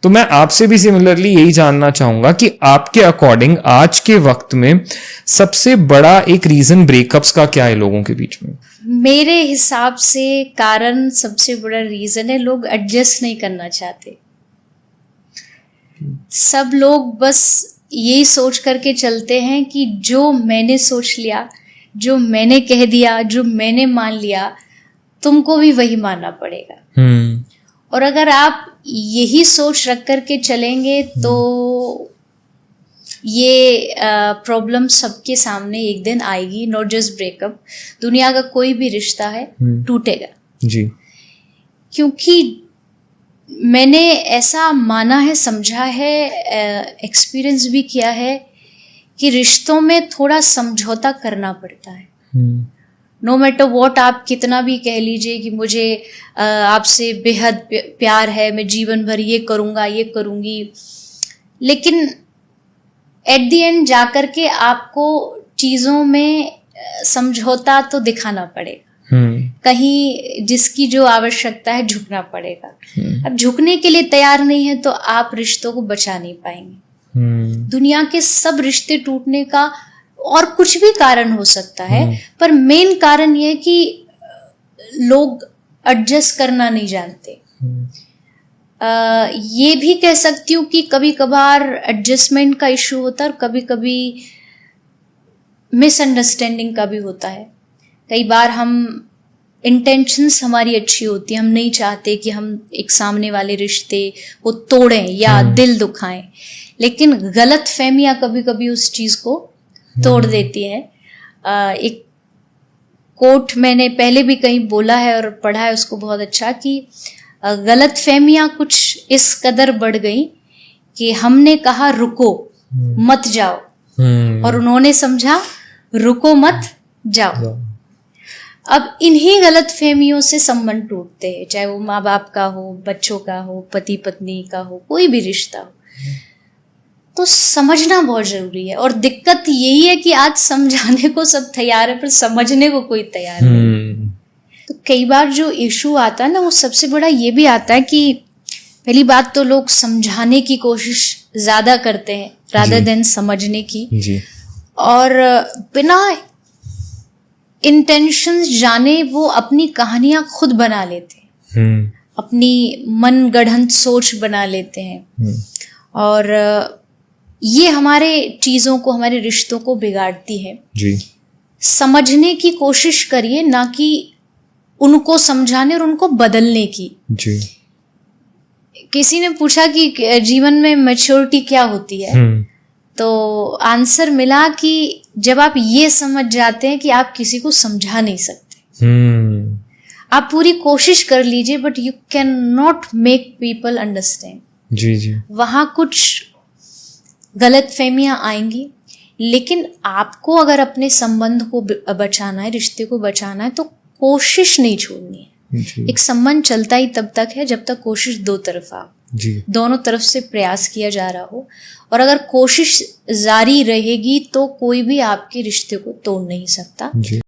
तो मैं आपसे भी सिमिलरली यही जानना चाहूंगा कि आपके अकॉर्डिंग आज के वक्त में सबसे बड़ा एक रीजन ब्रेकअप्स का क्या है लोगों के बीच में? मेरे हिसाब से कारण सबसे बड़ा रीजन है, लोग एडजस्ट नहीं करना चाहते। सब लोग बस यही सोच करके चलते हैं कि जो मैंने सोच लिया, जो मैंने कह दिया, जो मैंने मान लिया, तुमको भी वही मानना पड़ेगा। और अगर आप यही सोच रख करके चलेंगे तो ये प्रॉब्लम सबके सामने एक दिन आएगी। नॉट जस्ट ब्रेकअप, दुनिया का कोई भी रिश्ता है टूटेगा जी। क्योंकि मैंने ऐसा माना है, समझा है, एक्सपीरियंस भी किया है कि रिश्तों में थोड़ा समझौता करना पड़ता है। नो मैटर वॉट, आप कितना भी कह लीजिए कि मुझे आपसे बेहद प्यार है, मैं जीवन भर ये करूँगा, ये करूँगी, लेकिन एट द एंड जाकर के आपको चीज़ों में समझौता तो दिखाना पड़ेगा। कहीं जिसकी जो आवश्यकता है झुकना पड़ेगा। अब झुकने के लिए तैयार नहीं है तो आप रिश्तों को बचा नहीं पाएंगे। दुनिया के सब रिश्ते टूटने का और कुछ भी कारण हो सकता है, पर मेन कारण ये है कि लोग एडजस्ट करना नहीं जानते। ये भी कह सकती हूँ कि कभी कभार एडजस्टमेंट का इशू होता है और कभी कभी मिसअंडरस्टैंडिंग का भी होता है। कई बार हम इंटेंशंस हमारी अच्छी होती है, हम नहीं चाहते कि हम एक सामने वाले रिश्ते को तोड़ें या दिल दुखाएं, लेकिन गलत फहमियां कभी कभी उस चीज़ को तोड़ देती है। एक कोट मैंने पहले भी कहीं बोला है और पढ़ा है उसको बहुत अच्छा, कि गलत फहमियां कुछ इस कदर बढ़ गई कि हमने कहा रुको मत जाओ, और उन्होंने समझा रुको मत जाओ। अब इन्हीं गलत फहमियों से संबंध टूटते हैं, चाहे वो माँ बाप का हो, बच्चों का हो, पति पत्नी का हो, कोई भी रिश्ता हो। तो समझना बहुत जरूरी है, और दिक्कत यही है कि आज समझाने को सब तैयार है पर समझने को कोई तैयार नहीं। तो कई बार जो इशू आता है ना, वो सबसे बड़ा ये भी आता है कि पहली बात तो लोग समझाने की कोशिश ज्यादा करते हैं रादर देन समझने की जी। और बिना इंटेंशंस जाने वो अपनी कहानियां खुद बना लेते हैं, अपनी मन गढ़ंत सोच बना लेते हैं, और ये हमारे चीजों को, हमारे रिश्तों को बिगाड़ती है जी। समझने की कोशिश करिए, ना कि उनको समझाने और उनको बदलने की जी। किसी ने पूछा कि जीवन में मैच्योरिटी क्या होती है, तो आंसर मिला कि जब आप ये समझ जाते हैं कि आप किसी को समझा नहीं सकते। आप पूरी कोशिश कर लीजिए but you can not make people understand जी जी। वहां कुछ गलत फहमियां आएंगी, लेकिन आपको अगर अपने संबंध को बचाना है, रिश्ते को बचाना है, तो कोशिश नहीं छोड़नी है। एक संबंध चलता ही तब तक है जब तक कोशिश दो तरफा जी, दोनों तरफ से प्रयास किया जा रहा हो, और अगर कोशिश जारी रहेगी तो कोई भी आपके रिश्ते को तोड़ नहीं सकता जी।